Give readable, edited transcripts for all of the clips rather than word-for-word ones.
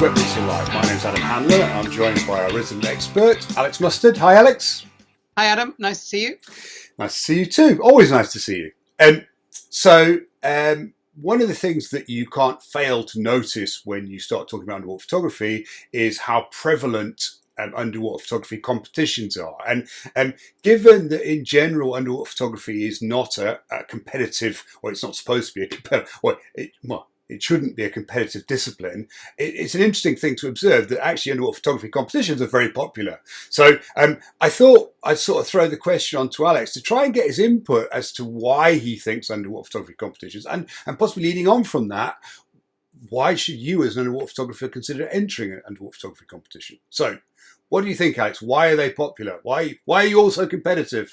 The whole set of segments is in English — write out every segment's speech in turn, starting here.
Wetpixel Live. My name's Adam Handler. I'm joined by our resident expert, Alex Mustard. Hi, Alex. Hi, Adam. Nice to see you. Nice to see you too. Always nice to see you. So, one of the things that you can't fail to notice when you start talking about underwater photography is how prevalent underwater photography competitions are. And given that in general underwater photography is not a competitive, or it's not supposed to be a competitive, it shouldn't be a competitive discipline. It's an interesting thing to observe that actually underwater photography competitions are very popular. So I thought I'd sort of throw the question on to Alex to try and get his input as to why he thinks underwater photography competitions, and possibly leading on from that, why should you as an underwater photographer consider entering an underwater photography competition? So what do you think, Alex? Why are they popular? Why are you all so competitive?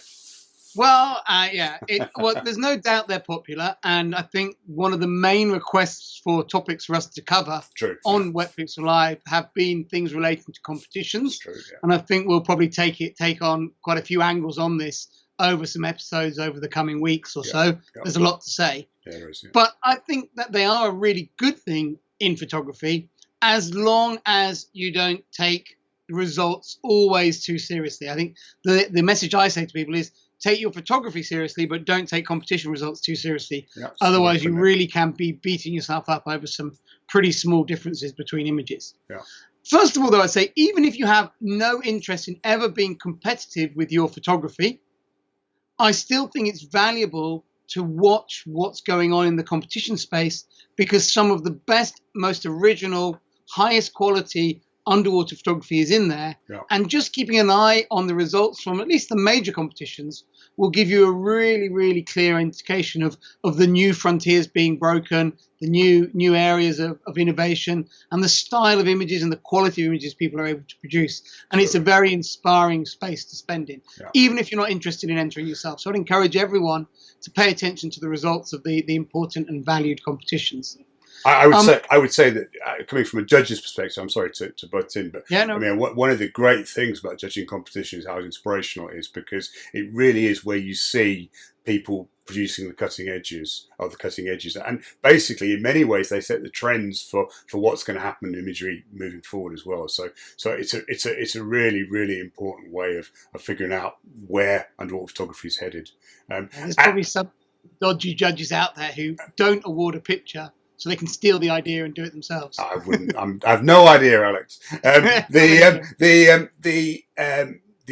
Well, there's no doubt they're popular, and I think one of the main requests for topics for us to cover on Wetpixel Live have been things relating to competitions. True, yeah. And I think we'll probably take on quite a few angles on this over some episodes over the coming weeks or so. Yeah. There's a lot to say. Yeah, there is, yeah. But I think that they are a really good thing in photography, as long as you don't take the results always too seriously. I think the message I say to people is, take your photography seriously, but don't take competition results too seriously. Yeah, otherwise, you really can be beating yourself up over some pretty small differences between images. Yeah. First of all, though, I'd say even if you have no interest in ever being competitive with your photography, I still think it's valuable to watch what's going on in the competition space, because some of the best, most original, highest quality underwater photography is in there. Yeah. And just keeping an eye on the results from at least the major competitions will give you a really, really clear indication of the new frontiers being broken, the new areas of innovation, and the style of images and the quality of images people are able to produce. And It's a very inspiring space to spend in, even if you're not interested in entering yourself. So I'd encourage everyone to pay attention to the results of the important and valued competitions. I would say that coming from a judge's perspective, I'm sorry to butt in, but I mean, one of the great things about judging competitions is how inspirational it is, because it really is where you see people producing the cutting edges, and basically in many ways they set the trends for what's going to happen in imagery moving forward as well. So it's a really, really important way of figuring out where underwater photography is headed. There's probably some dodgy judges out there who don't award a picture so they can steal the idea and do it themselves. I wouldn't. I have no idea, Alex. The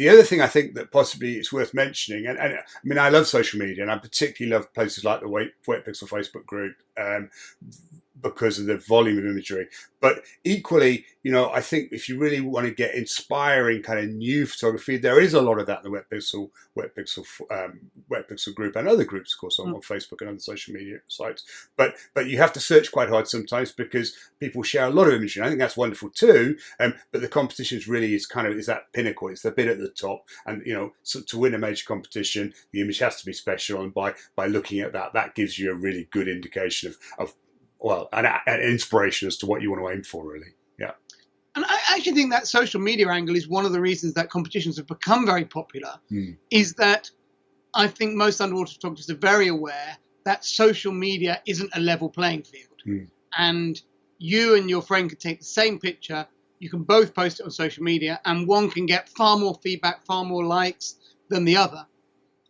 other thing I think that possibly it's worth mentioning, and I mean, I love social media, and I particularly love places like the Wetpixel Facebook group because of the volume of imagery. But equally, I think if you really want to get inspiring kind of new photography, there is a lot of that in the Wetpixel group and other groups, of course, on Facebook and other social media sites. But you have to search quite hard sometimes, because people share a lot of imagery. I think that's wonderful too. But the competitions really is that pinnacle. It's the bit at the top. And so to win a major competition, the image has to be special. And by looking at that gives you a really good indication of an inspiration as to what you want to aim for, really. Yeah. And I actually think that social media angle is one of the reasons that competitions have become very popular, is that I think most underwater photographers are very aware that social media isn't a level playing field. And you and your friend can take the same picture, you can both post it on social media, and one can get far more feedback, far more likes than the other.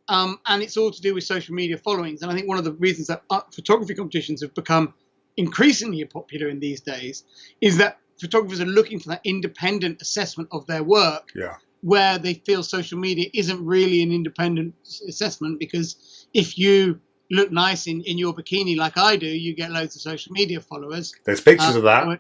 And it's all to do with social media followings. And I think one of the reasons that photography competitions have become increasingly popular in these days is that photographers are looking for that independent assessment of their work, where they feel social media isn't really an independent assessment, because if you look nice in your bikini like I do, you get loads of social media followers. There's pictures of that.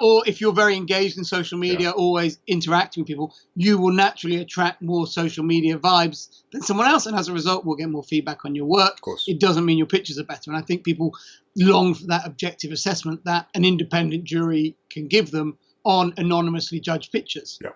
Or if you're very engaged in social media, always interacting with people, you will naturally attract more social media vibes than someone else, and as a result, will get more feedback on your work. Of course. It doesn't mean your pictures are better, and I think people long for that objective assessment that an independent jury can give them on anonymously judged pictures. Yeah.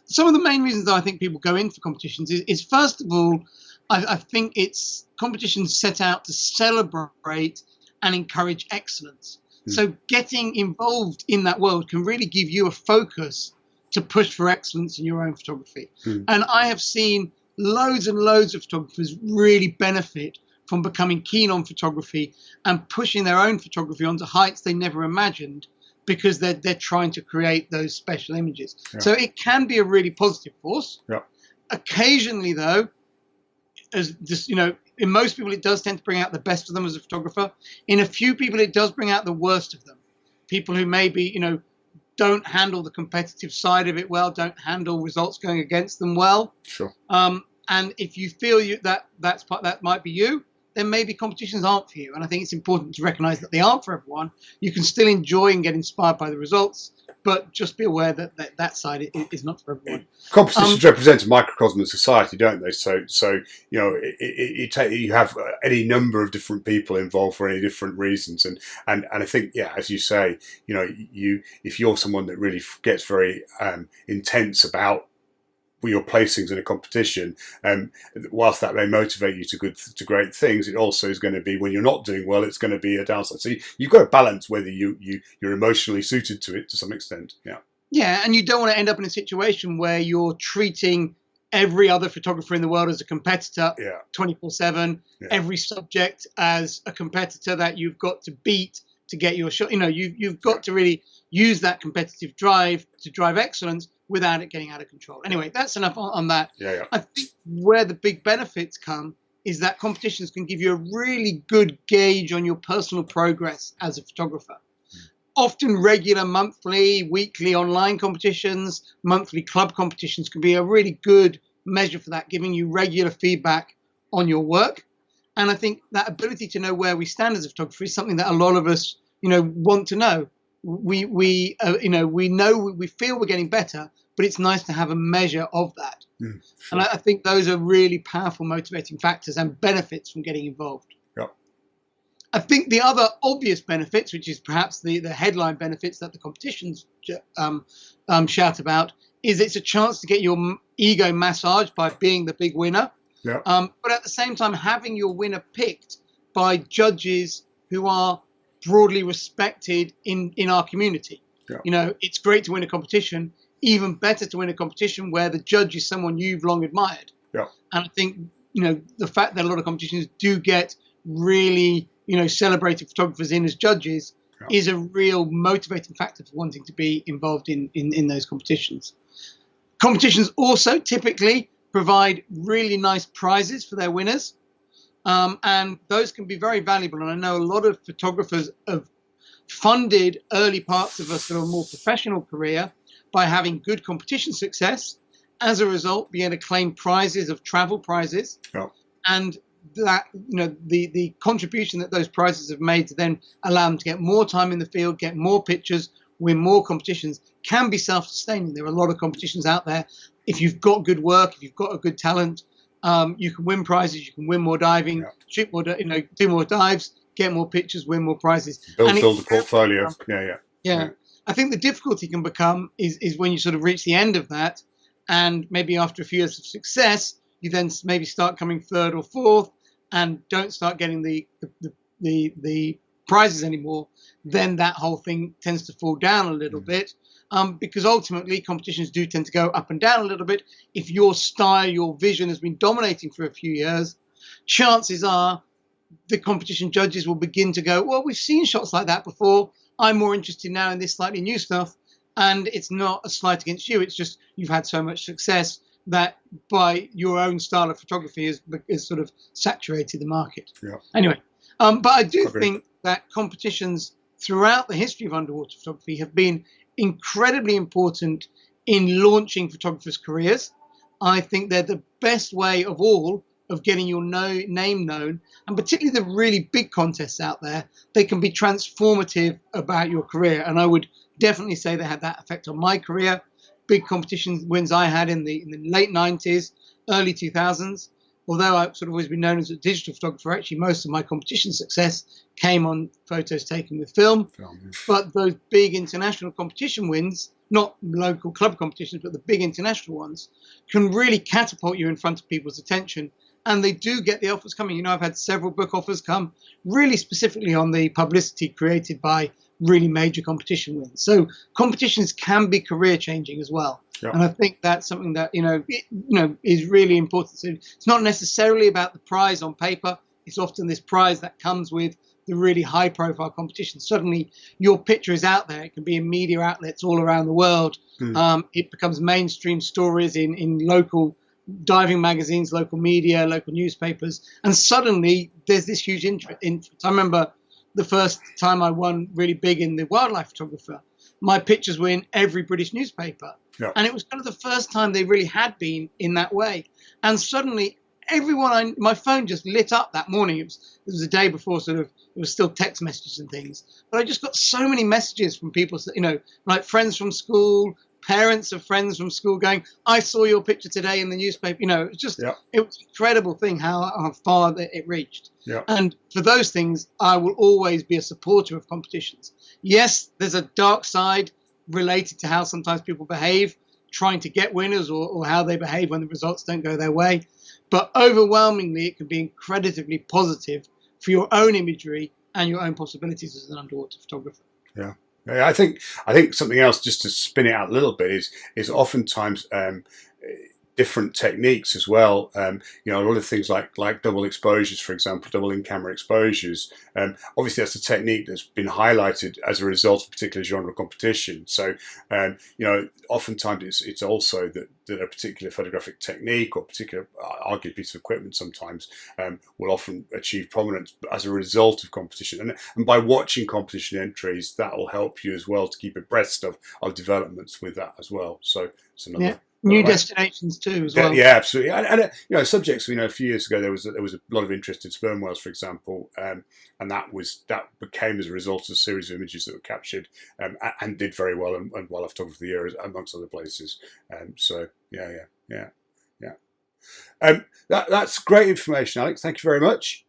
Some of the main reasons that I think people go in for competitions is first of all, I think it's competitions set out to celebrate and encourage excellence. So getting involved in that world can really give you a focus to push for excellence in your own photography. And I have seen loads and loads of photographers really benefit from becoming keen on photography and pushing their own photography onto heights they never imagined because they're trying to create those special images. Yeah. So it can be a really positive force. Yeah. Occasionally, though, as just, in most people, it does tend to bring out the best of them as a photographer. In a few people, it does bring out the worst of them. People who maybe, don't handle the competitive side of it well, don't handle results going against them well. Sure. And if you feel that might be you, then maybe competitions aren't for you. And I think it's important to recognize that they aren't for everyone. You can still enjoy and get inspired by the results, but just be aware that side is not for everyone. Competitions represent a microcosm of society, don't they? So you have any number of different people involved for any different reasons, and I think, yeah, as you say, if you're someone that really gets very intense about your placings in a competition, whilst that may motivate you to great things, it also is going to be, when you're not doing well, it's going to be a downside. So you've got to balance whether you're emotionally suited to it to some extent. Yeah. Yeah, and you don't want to end up in a situation where you're treating every other photographer in the world as a competitor 24/7, every subject as a competitor that you've got to beat to get your shot. You've got to really use that competitive drive to drive excellence without it getting out of control. Anyway, that's enough on that. Yeah. I think where the big benefits come is that competitions can give you a really good gauge on your personal progress as a photographer. Often regular monthly, weekly online competitions, monthly club competitions can be a really good measure for that, giving you regular feedback on your work. And I think that ability to know where we stand as a photographer is something that a lot of us, want to know. We feel we're getting better, but it's nice to have a measure of that. Sure. And I think those are really powerful motivating factors and benefits from getting involved. Yeah. I think the other obvious benefits, which is perhaps the headline benefits that the competitions shout about, is it's a chance to get your ego massaged by being the big winner. Yeah. But at the same time, having your winner picked by judges who are broadly respected in our community. Yeah. It's great to win a competition. Even better to win a competition where the judge is someone you've long admired. Yeah. And I think, the fact that a lot of competitions do get really, celebrated photographers in as judges is a real motivating factor for wanting to be involved in those competitions. Competitions also typically provide really nice prizes for their winners. And those can be very valuable. And I know a lot of photographers have funded early parts of a sort of more professional career by having good competition success. As a result, being able to claim prizes of travel prizes. Yeah. And that, the contribution that those prizes have made to then allow them to get more time in the field, get more pictures, win more competitions, can be self-sustaining. There are a lot of competitions out there. If you've got good work, if you've got a good talent, you can win prizes, you can win more diving, shoot more, do more dives, get more pictures, win more prizes. Build the portfolio. Yeah. I think the difficulty can become is when you sort of reach the end of that, and maybe after a few years of success, you then maybe start coming third or fourth and don't start getting the prizes anymore. Then that whole thing tends to fall down a little bit. Because ultimately competitions do tend to go up and down a little bit. If your style, your vision has been dominating for a few years, chances are the competition judges will begin to go, well, we've seen shots like that before. I'm more interested now in this slightly new stuff. And it's not a slight against you. It's just you've had so much success that by your own style of photography is sort of saturated the market. Yeah. Anyway, but I do think that competitions throughout the history of underwater photography have been incredibly important in launching photographers' careers. I think they're the best way of all of getting your name known, and particularly the really big contests out there, they can be transformative about your career. And I would definitely say they had that effect on my career. Big competition wins I had in the late 90s, early 2000s. Although I've sort of always been known as a digital photographer, actually most of my competition success came on photos taken with film. But those big international competition wins, not local club competitions, but the big international ones, can really catapult you in front of people's attention. And they do get the offers coming. I've had several book offers come really specifically on the publicity created by really major competition wins. So competitions can be career changing as well. Yeah. And I think that's something that, is really important. So it's not necessarily about the prize on paper. It's often this prize that comes with the really high profile competition. Suddenly your picture is out there. It can be in media outlets all around the world. It becomes mainstream stories in local diving magazines, local media, local newspapers. And suddenly there's this huge interest. I remember the first time I won really big in the wildlife photographer, my pictures were in every British newspaper. Yeah. And it was kind of the first time they really had been in that way. And suddenly my phone just lit up that morning. It was a day before it was still text messages and things. But I just got so many messages from people, like friends from school, parents of friends from school going, I saw your picture today in the newspaper. It's just, It was an incredible thing how far it reached. Yeah. And for those things, I will always be a supporter of competitions. Yes, there's a dark side related to how sometimes people behave, trying to get winners or how they behave when the results don't go their way. But overwhelmingly, it can be incredibly positive for your own imagery and your own possibilities as an underwater photographer. Yeah. I think something else, just to spin it out a little bit, is oftentimes different techniques as well. A lot of things like double exposures, for example, double in-camera exposures. Obviously, that's a technique that's been highlighted as a result of a particular genre of competition. So, oftentimes it's also that a particular photographic technique or particular argued piece of equipment sometimes will often achieve prominence as a result of competition. And by watching competition entries, that will help you as well to keep abreast of developments with that as well. So it's another. Yeah. New destinations too, as well. Yeah, absolutely. And subjects. A few years ago there was a lot of interest in sperm whales, for example, and that became as a result of a series of images that were captured and did very well and Wildlife Photographer of the Year amongst other places. That's great information, Alex. Thank you very much.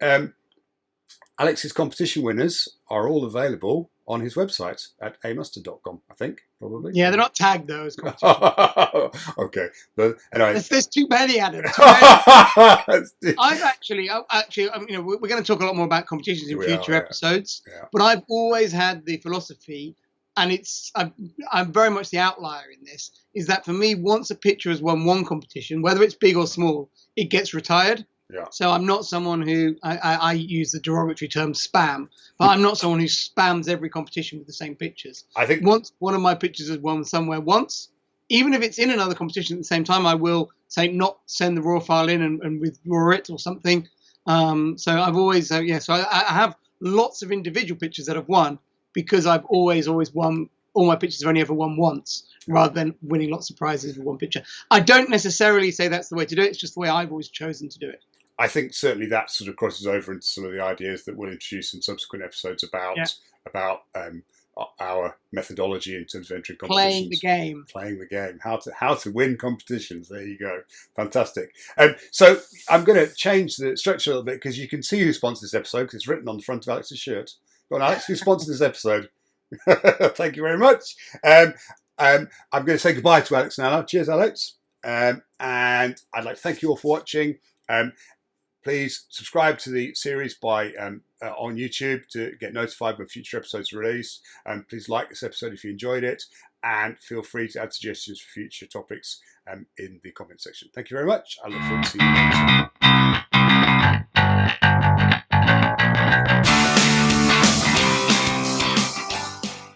Alex's competition winners are all available on his website at amustard.com, I think, probably. Yeah, they're not tagged though as competition. Okay, but anyway, there's too many, Adam. I've actually, we're going to talk a lot more about competitions in future episodes. Yeah. But I've always had the philosophy, and I'm very much the outlier in this, is that for me, once a picture has won one competition, whether it's big or small, it gets retired. Yeah. So I'm not someone who, I use the derogatory term spam, but I'm not someone who spams every competition with the same pictures. I think once one of my pictures has won somewhere once, even if it's in another competition at the same time, I will say not send the raw file in and withdraw it or something. So I've always, so I have lots of individual pictures that have won because I've always won. All my pictures have only ever won once, rather than winning lots of prizes with one picture. I don't necessarily say that's the way to do it. It's just the way I've always chosen to do it. I think certainly that sort of crosses over into some of the ideas that we'll introduce in subsequent episodes about our methodology in terms of entering competitions. Playing the game. How to win competitions. There you go. Fantastic. So I'm going to change the structure a little bit because you can see who sponsored this episode because it's written on the front of Alex's shirt. Go on, Alex. Who sponsored this episode? Thank you very much. I'm going to say goodbye to Alex now. Cheers, Alex. And I'd like to thank you all for watching. Please subscribe to the series by on YouTube to get notified when future episodes are released. Please like this episode if you enjoyed it, and feel free to add suggestions for future topics in the comment section. Thank you very much. I look forward to seeing you next time.